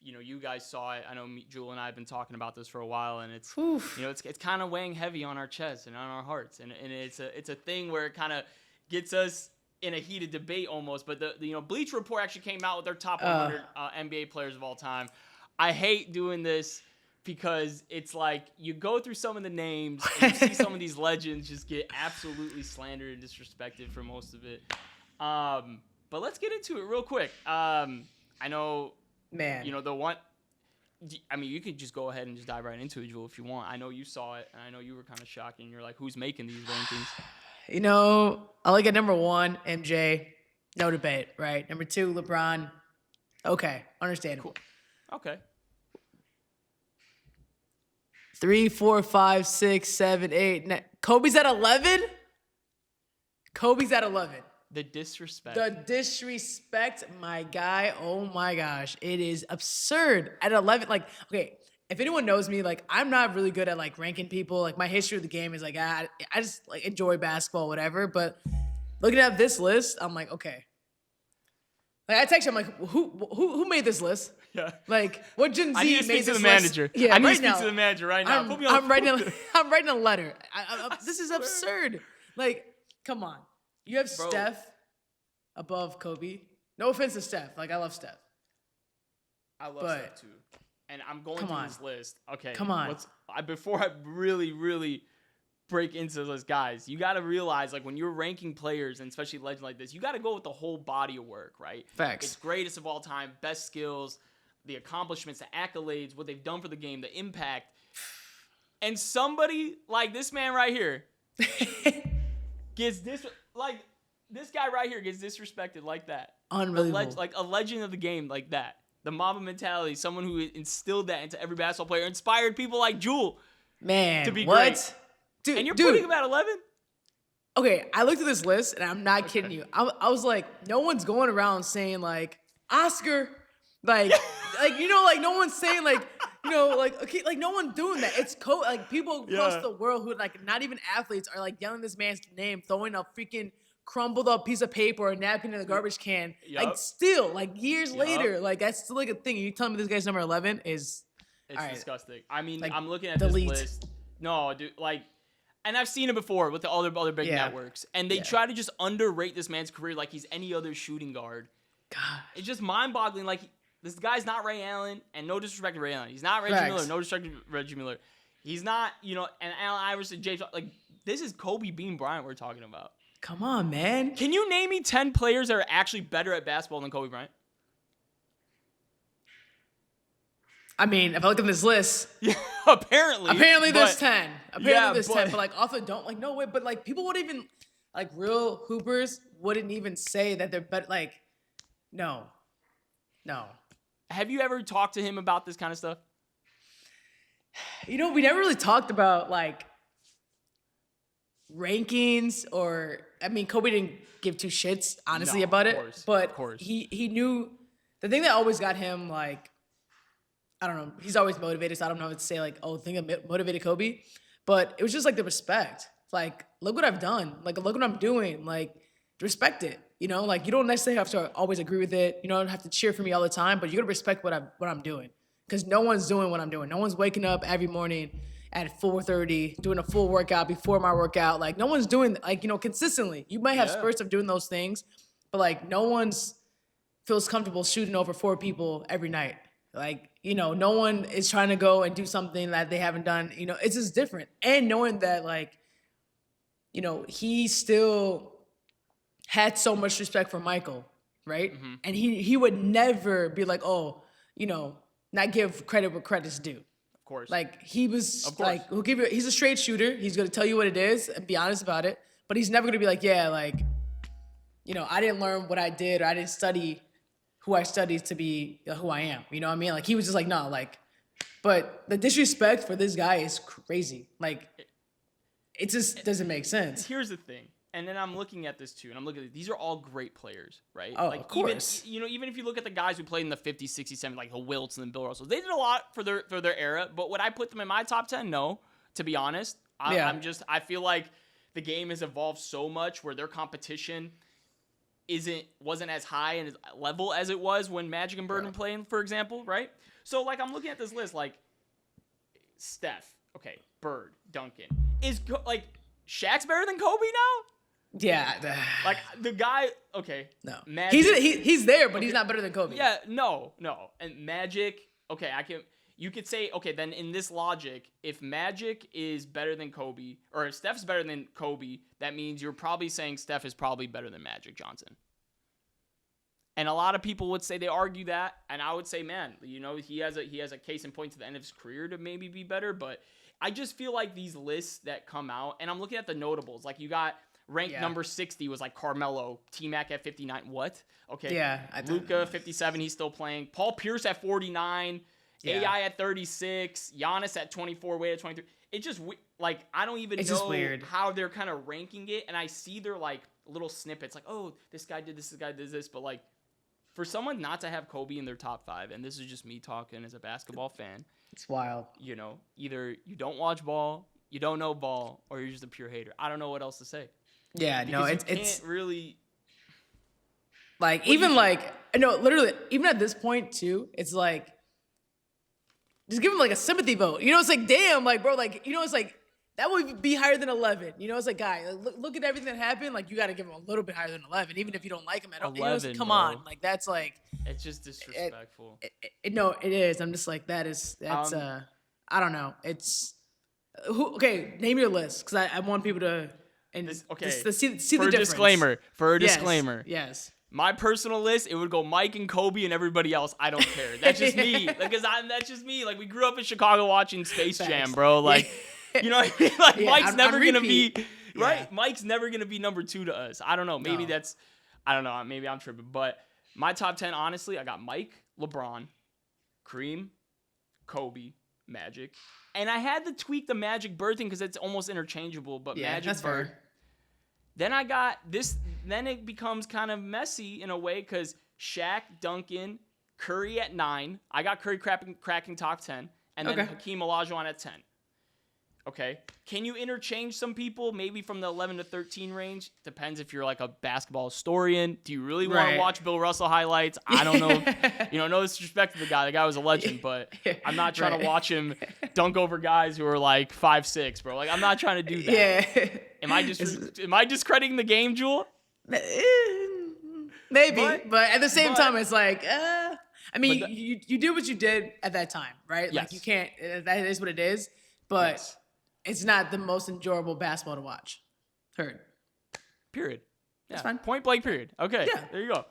you guys saw it. I know Jewell and I have been talking about this for a while, and it's it's kind of weighing heavy on our chests and on our hearts, and it's a thing where it kind of gets us in a heated debate almost. But the Bleacher Report actually came out with their top 100 NBA players of all time. I hate doing this because it's like you go through some of the names and you see some of these legends just get absolutely slandered and disrespected for most of it. But let's get into it real quick. I know, man, the one. I mean, you could just go ahead and just dive right into it, Jewell, if you want. I know you saw it, and I know you were kind of shocked, and you're like, who's making these rankings? I like at number 1, MJ. No debate, right? Number 2, LeBron. Okay, understandable. Cool. Okay. 3, 4, 5, 6, 7, 8. Kobe's at 11? Kobe's at 11. The disrespect. The disrespect, my guy. Oh my gosh. It is absurd. At 11, like, okay, if anyone knows me, like, I'm not really good at, like, ranking people. Like, my history of the game is, like, I just, like, enjoy basketball, whatever. But looking at this list, I'm like, okay. Like, I text you, I'm like, who made this list? Yeah. Like, what Gen Z made this list? I need to speak to the manager. Yeah, I need to speak to the manager right now. I'm writing a letter. This is absurd. Like, come on. You have Steph above Kobe. No offense to Steph. Like, I love Steph. I love Steph too. And I'm going through this list. Okay. Come on. Before I really, really break into this, guys, you got to realize, like, when you're ranking players, and especially legends like this, you got to go with the whole body of work, right? Facts. It's greatest of all time, best skills, the accomplishments, the accolades, what they've done for the game, the impact. And somebody like this man right here gets this, like, this guy right here gets disrespected like that. Unbelievable. Like a legend of the game like that. The Mamba mentality, someone who instilled that into every basketball player, inspired people like Jewell to be great. Dude, and you're putting him at 11? Okay, I looked at this list, and I'm not kidding you. I was like, no one's going around saying, like, Oscar, like, like no one's saying, like, okay, like, no one's doing that. It's like, people across the world who, like, not even athletes are, like, yelling this man's name, throwing a freaking crumbled up piece of paper or a napkin in the garbage can. Yep. Like, still, like, years later, like, that's still, like, a thing. You telling me this guy's number 11 is... It's disgusting. I mean, like, I'm looking at delete. this list. No, dude, like... And I've seen it before with the other big networks. And they try to just underrate this man's career like he's any other shooting guard. God. It's just mind-boggling. Like, this guy's not Ray Allen, and no disrespect to Ray Allen. He's not Reggie Miller, no disrespect to Reggie Miller. He's not, and Allen Iverson, James, like, this is Kobe Bean Bryant we're talking about. Come on, man. Can you name me 10 players that are actually better at basketball than Kobe Bryant? I mean, if I look at this list, apparently there's 10. There's 10, but, like, also don't, like, no way. But, like, people wouldn't even, like, real hoopers wouldn't even say that they're better. Like, no. Have you ever talked to him about this kind of stuff? We never really talked about, like, rankings or, I mean, Kobe didn't give two shits, honestly, about it. But he knew the thing that always got him, like, I don't know. He's always motivated, so I don't know what to say, like, oh, the thing that motivated Kobe. But it was just, like, the respect. Like, look what I've done. Like, look what I'm doing. Like, respect it. Like, you don't necessarily have to always agree with it. You don't have to cheer for me all the time, but you gotta respect what I'm doing. Because no one's doing what I'm doing. No one's waking up every morning at 4:30, doing a full workout before my workout. Like, no one's doing, like, consistently. You might have spurts of doing those things, but, like, no one's feels comfortable shooting over 4 people every night. Like, no one is trying to go and do something that they haven't done. It's just different. And knowing that, like, he still had so much respect for Michael, right? Mm-hmm. And he would never be like, oh, not give credit where credit's due. Of course. Like, he was like, he's a straight shooter. He's going to tell you what it is and be honest about it. But he's never going to be like, yeah, like, I didn't learn what I did, or I didn't study who I studied to be who I am. You know what I mean? Like, he was just like, no, like, but the disrespect for this guy is crazy. Like, it just doesn't make sense. Here's the thing. And then I'm looking at this too, and I'm looking at these are all great players, right? Oh, like, of course. Even if you look at the guys who played in the 50s, 60s, 70s, like the Wilts and the Bill Russells, they did a lot for their era. But would I put them in my top 10? No, to be honest. I feel like the game has evolved so much where their competition wasn't as high and as level as it was when Magic and Bird were playing, for example, right? So like I'm looking at this list, like Steph, okay, Bird, Duncan, like Shaq's better than Kobe now? Yeah. Like the guy, okay. No. Magic, he's there, but he's not better than Kobe. Yeah, no. And Magic, okay, you could say, okay, then in this logic, if Magic is better than Kobe, or if Steph's better than Kobe, that means you're probably saying Steph is probably better than Magic Johnson. And a lot of people would say they argue that, and I would say, man, he has a case in point to the end of his career to maybe be better, but I just feel like these lists that come out, and I'm looking at the notables, like you got ranked number 60 was like Carmelo, T-Mac at 59. What? Okay. Yeah. Luka 57, he's still playing. Paul Pierce at 49. Yeah. AI at 36, Giannis at 24, Wade at 23. It just, like, I don't even know how they're kind of ranking it. And I see their, like, little snippets, like, oh, this guy did this. But, like, for someone not to have Kobe in their top 5, and this is just me talking as a basketball fan. It's wild. Either you don't watch ball, you don't know ball, or you're just a pure hater. I don't know what else to say. Yeah, because it's really. Like, literally, even at this point, too, it's like, just give him like a sympathy vote. It's like, damn, like, bro, like, it's like, that would be higher than 11. It's like, guy, look at everything that happened. Like, you got to give him a little bit higher than 11, even if you don't like him at all. 11, come bro. on. Like, that's like. It's just disrespectful. No, it is. I'm just like, that's I don't know. It's, okay, name your list. Because I want people to, see the difference. For a disclaimer. Yes. My personal list, it would go Mike and Kobe and everybody else. I don't care. That's just me. That's just me. Like, we grew up in Chicago watching Space Jam, bro. Like, you know what I mean? Like, Mike's never going to be, right? Yeah. Mike's never going to be number 2 to us. I don't know. Maybe I don't know. Maybe I'm tripping. But my top 10, honestly, I got Mike, LeBron, Kareem, Kobe, Magic. And I had to tweak the Magic Bird thing because it's almost interchangeable. But Magic Bird. Fair. Then I got this. Then it becomes kind of messy in a way because Shaq, Duncan, Curry at 9. I got Curry cracking top 10. And then Hakeem Olajuwon at 10. Okay. Can you interchange some people maybe from the 11 to 13 range? Depends if you're like a basketball historian. Do you really want to watch Bill Russell highlights? I don't know. No disrespect to the guy. The guy was a legend, but I'm not trying to watch him dunk over guys who are like 5'6", bro. Like, I'm not trying to do that. Yeah. Am I discrediting the game, Jewell? Maybe, but at the same time, it's like, I mean, you do what you did at that time, right? Yes. Like, you can't. That is what it is, but it's not the most enjoyable basketball to watch. Heard. Period. That's fine. Point blank. Period. Okay. Yeah. There you go.